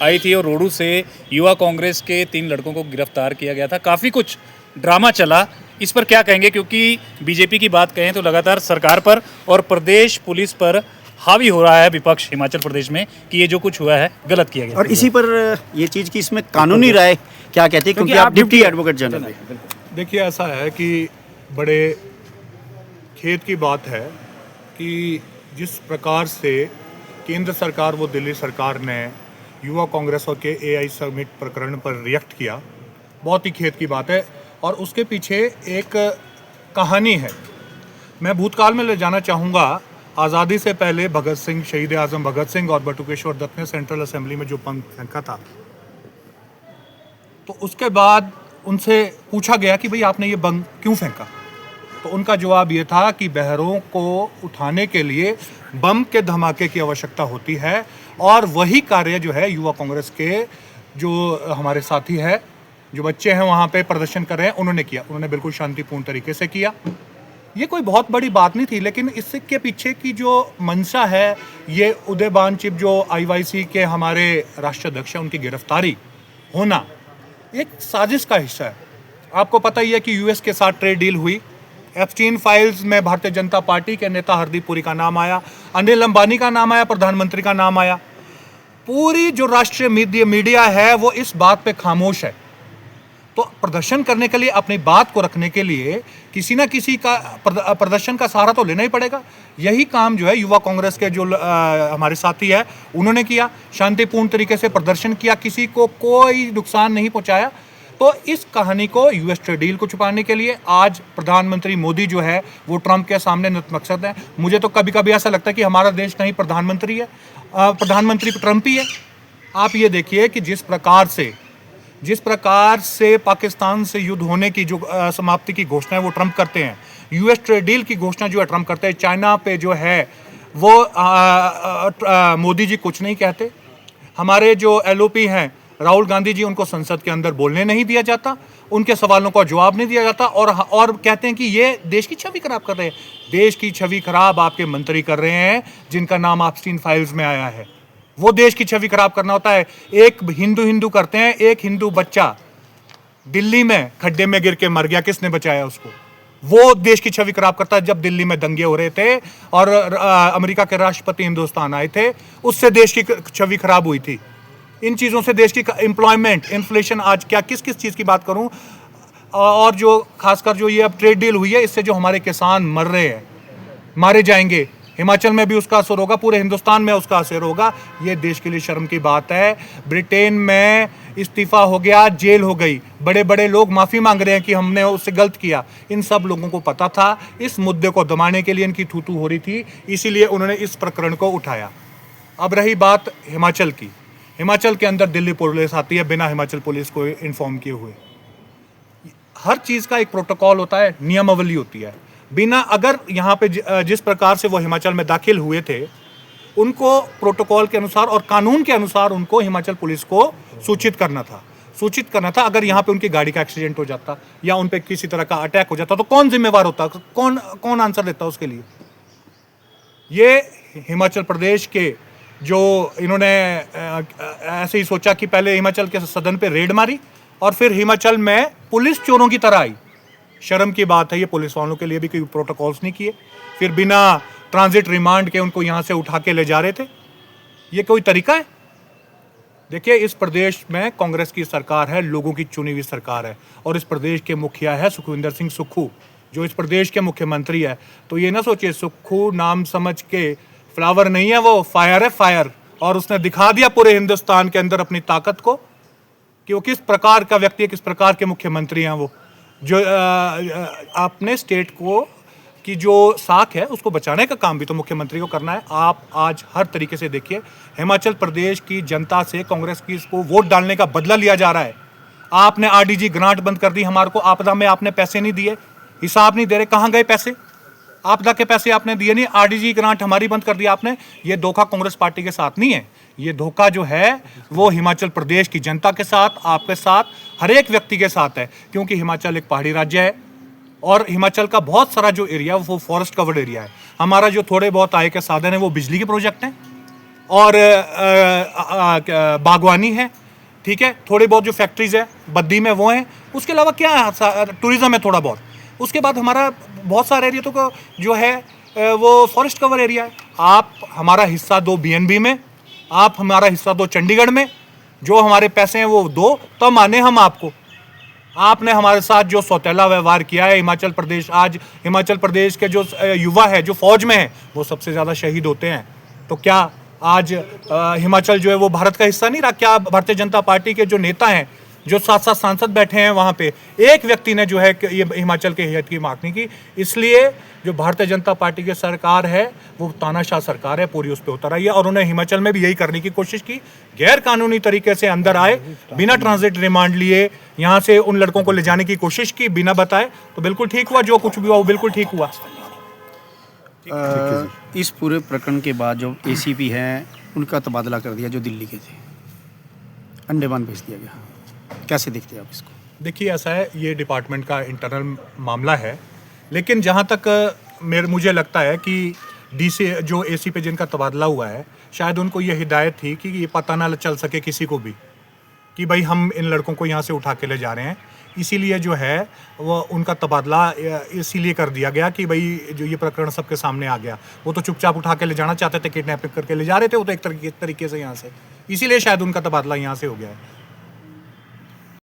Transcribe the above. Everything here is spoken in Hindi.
आई थी और रोडू से युवा कांग्रेस के 3 लड़कों को गिरफ्तार किया गया था। काफ़ी कुछ ड्रामा चला, इस पर क्या कहेंगे? क्योंकि बीजेपी की बात कहें तो लगातार सरकार पर और प्रदेश पुलिस पर हावी हो रहा है विपक्ष हिमाचल प्रदेश में कि ये जो कुछ हुआ है गलत किया गया। और इसी पर ये चीज़ की इसमें कानूनी राय क्या कहती है, क्योंकि आप डिप्टी एडवोकेट जनरल हैं। देखिए, ऐसा है कि बड़े खेद की बात है कि जिस प्रकार से केंद्र सरकार व दिल्ली सरकार ने युवा कांग्रेस और के एआई समिट प्रकरण पर रिएक्ट किया, बहुत ही खेद की बात है। और उसके पीछे एक कहानी है। मैं भूतकाल में ले जाना चाहूँगा। आज़ादी से पहले भगत सिंह, शहीद आज़म भगत सिंह और बटुकेश्वर दत्त ने सेंट्रल असेंबली में जो बम फेंका था, तो उसके बाद उनसे पूछा गया कि भाई आपने ये बम क्यों फेंका। तो उनका जवाब ये था कि बहरों को उठाने के लिए बम के धमाके की आवश्यकता होती है, और वही कार्य जो है युवा कांग्रेस के जो हमारे साथी है, जो बच्चे हैं वहाँ पे प्रदर्शन कर रहे हैं, उन्होंने किया। उन्होंने बिल्कुल शांतिपूर्ण तरीके से किया। ये कोई बहुत बड़ी बात नहीं थी, लेकिन इससे के पीछे की जो मंशा है, ये उदय बानचिप जो आईवाईसी के हमारे राष्ट्रीय अध्यक्ष हैं, उनकी गिरफ्तारी होना एक साजिश का हिस्सा है। आपको पता ही है कि यूएस के साथ ट्रेड डील हुई। एप्स्टीन फाइल्स में भारतीय जनता पार्टी के नेता हरदीप पुरी का नाम आया, अनिल अंबानी का नाम आया, प्रधानमंत्री का नाम आया। पूरी जो राष्ट्रीय मीडिया है वो इस बात पे खामोश है। तो प्रदर्शन करने के लिए, अपनी बात को रखने के लिए किसी ना किसी का प्रदर्शन का सहारा तो लेना ही पड़ेगा। यही काम जो है युवा कांग्रेस के जो हमारे साथी है उन्होंने किया। शांतिपूर्ण तरीके से प्रदर्शन किया, किसी को कोई नुकसान नहीं पहुंचाया। तो इस कहानी को यूएस ट्रेड डील को छुपाने के लिए आज प्रधानमंत्री मोदी जो है वो ट्रंप के सामने नतमस्तक है। मुझे तो कभी कभी ऐसा लगता है कि हमारा देश कहीं प्रधानमंत्री है, प्रधानमंत्री ट्रंप ही है। आप ये देखिए कि जिस प्रकार से पाकिस्तान से युद्ध होने की जो समाप्ति की घोषणा है वो ट्रंप करते हैं, यूएस ट्रेड डील की घोषणा जो है ट्रंप करते हैं, चाइना पे जो है वो मोदी जी कुछ नहीं कहते। हमारे जो एलओपी हैं राहुल गांधी जी, उनको संसद के अंदर बोलने नहीं दिया जाता, उनके सवालों का जवाब नहीं दिया जाता, और कहते हैं कि ये देश की छवि खराब कर रहे हैं। देश की छवि खराब आपके मंत्री कर रहे हैं जिनका नाम एप्स्टीन फाइल्स में आया है। वो देश की छवि खराब करना होता है। एक हिंदू करते हैं। एक हिंदू बच्चा दिल्ली में खड्डे में गिर के मर गया, किसने बचाया उसको? वो देश की छवि खराब करता है। जब दिल्ली में दंगे हो रहे थे और अमेरिका के राष्ट्रपति हिंदुस्तान आए थे, उससे देश की छवि खराब हुई थी। इन चीज़ों से देश की एम्प्लॉयमेंट, इन्फ्लेशन, आज क्या किस चीज़ की बात करूं, और जो खासकर जो ये अब ट्रेड डील हुई है, इससे जो हमारे किसान मर रहे हैं, मारे जाएंगे, हिमाचल में भी उसका असर होगा, पूरे हिंदुस्तान में उसका असर होगा। ये देश के लिए शर्म की बात है। ब्रिटेन में इस्तीफा हो गया, जेल हो गई, बड़े बड़े लोग माफ़ी मांग रहे हैं कि हमने उससे गलत किया। इन सब लोगों को पता था। इस मुद्दे को दबाने के लिए इनकी थूथू हो रही थी, इसीलिए उन्होंने इस प्रकरण को उठाया। अब रही बात हिमाचल की। हिमाचल के अंदर दिल्ली पुलिस आती है बिना हिमाचल पुलिस को इन्फॉर्म किए हुए। हर चीज़ का एक प्रोटोकॉल होता है, नियमावली होती है। बिना, अगर यहाँ पे जिस प्रकार से वो हिमाचल में दाखिल हुए थे, उनको प्रोटोकॉल के अनुसार और कानून के अनुसार उनको हिमाचल पुलिस को सूचित करना था। अगर यहाँ पे उनकी गाड़ी का एक्सीडेंट हो जाता या उन पे किसी तरह का अटैक हो जाता तो कौन जिम्मेवार होता? कौन आंसर देता उसके लिए? ये हिमाचल प्रदेश के जो इन्होंने ऐसे ही सोचा कि पहले हिमाचल के सदन पे रेड मारी और फिर हिमाचल में पुलिस चोरों की तरह आई। शर्म की बात है। ये पुलिस वालों के लिए भी कोई प्रोटोकॉल्स नहीं किए, फिर बिना ट्रांजिट रिमांड के उनको यहाँ से उठा के ले जा रहे थे। ये कोई तरीका है? देखिए, इस प्रदेश में कांग्रेस की सरकार है, लोगों की चुनी हुई सरकार है, और इस प्रदेश के मुखिया है सुखविंदर सिंह सुक्खू, जो इस प्रदेश के मुख्यमंत्री है। तो ये ना सोचिए सुक्खू नाम समझ के, फ्लावर नहीं है वो, फायर है, फायर। और उसने दिखा दिया पूरे हिंदुस्तान के अंदर अपनी ताकत को कि वो किस प्रकार का व्यक्ति है, किस प्रकार के मुख्यमंत्री हैं वो। जो अपने स्टेट को की जो साख है उसको बचाने का काम भी तो मुख्यमंत्री को करना है। आप आज हर तरीके से देखिए, हिमाचल प्रदेश की जनता से कांग्रेस की इसको वोट डालने का बदला लिया जा रहा है। आपने आरडीजी ग्रांट बंद कर दी, हमारे को आपदा में आपने पैसे नहीं दिए, हिसाब नहीं दे रहे, कहाँ गए पैसे? आपदा के पैसे आपने दिए नहीं, आरडीजी ग्रांट हमारी बंद कर दिया आपने। ये धोखा कांग्रेस पार्टी के साथ नहीं है, ये धोखा जो है वो हिमाचल प्रदेश की जनता के साथ, आपके साथ, हर एक व्यक्ति के साथ है। क्योंकि हिमाचल एक पहाड़ी राज्य है और हिमाचल का बहुत सारा जो एरिया वो फॉरेस्ट कवर्ड एरिया है। हमारा जो थोड़े बहुत आय के साधन है वो बिजली के प्रोजेक्ट हैं और बागवानी है, ठीक है, थोड़ी बहुत जो फैक्ट्रीज है बद्दी में वो हैं, उसके अलावा क्या है, टूरिज्म है थोड़ा बहुत। उसके बाद हमारा बहुत सारे एरिया तो जो है वो फॉरेस्ट कवर एरिया है। आप हमारा हिस्सा दो बीएनबी में, आप हमारा हिस्सा दो चंडीगढ़ में, जो हमारे पैसे हैं वो दो, तब माने हम आपको। आपने हमारे साथ जो सौतेला व्यवहार किया है, हिमाचल प्रदेश, आज हिमाचल प्रदेश के जो युवा है जो फौज में है वो सबसे ज़्यादा शहीद होते हैं, तो क्या आज हिमाचल जो है वो भारत का हिस्सा नहीं रहा? क्या भारतीय जनता पार्टी के जो नेता हैं, जो 7-7 सांसद बैठे हैं वहाँ पे, एक व्यक्ति ने जो है कि ये हिमाचल के हित की मांग नहीं की? इसलिए जो भारतीय जनता पार्टी की सरकार है वो तानाशाह सरकार है, पूरी उस पर उतर आई है। और उन्हें हिमाचल में भी यही करने की कोशिश की, गैर कानूनी तरीके से अंदर आए, बिना ट्रांजिट रिमांड लिए यहाँ से उन लड़कों को ले जाने की कोशिश की बिना बताए। तो बिल्कुल ठीक हुआ, जो कुछ भी हुआ वो बिल्कुल ठीक हुआ। इस पूरे प्रकरण के बाद जो एसीपी हैं उनका तबादला कर दिया, जो दिल्ली के थे, अंडमान भेज दिया गया। कैसे देखते हैं आप इसको? देखिए ऐसा है, ये डिपार्टमेंट का इंटरनल मामला है, लेकिन जहाँ तक मुझे लगता है कि डीसी जो एसी पे जिनका तबादला हुआ है, शायद उनको ये हिदायत थी कि ये पता ना चल सके किसी को भी कि भाई हम इन लड़कों को यहाँ से उठा के ले जा रहे हैं, इसीलिए जो है वो उनका तबादला इसीलिए कर दिया गया कि भाई जो ये प्रकरण सबके सामने आ गया। वो तो चुपचाप उठा के ले जाना चाहते थे, किडनैपिंग करके ले जा रहे थे वो तो एक तरीके से यहाँ से, इसीलिए शायद उनका तबादला यहाँ से हो गया है।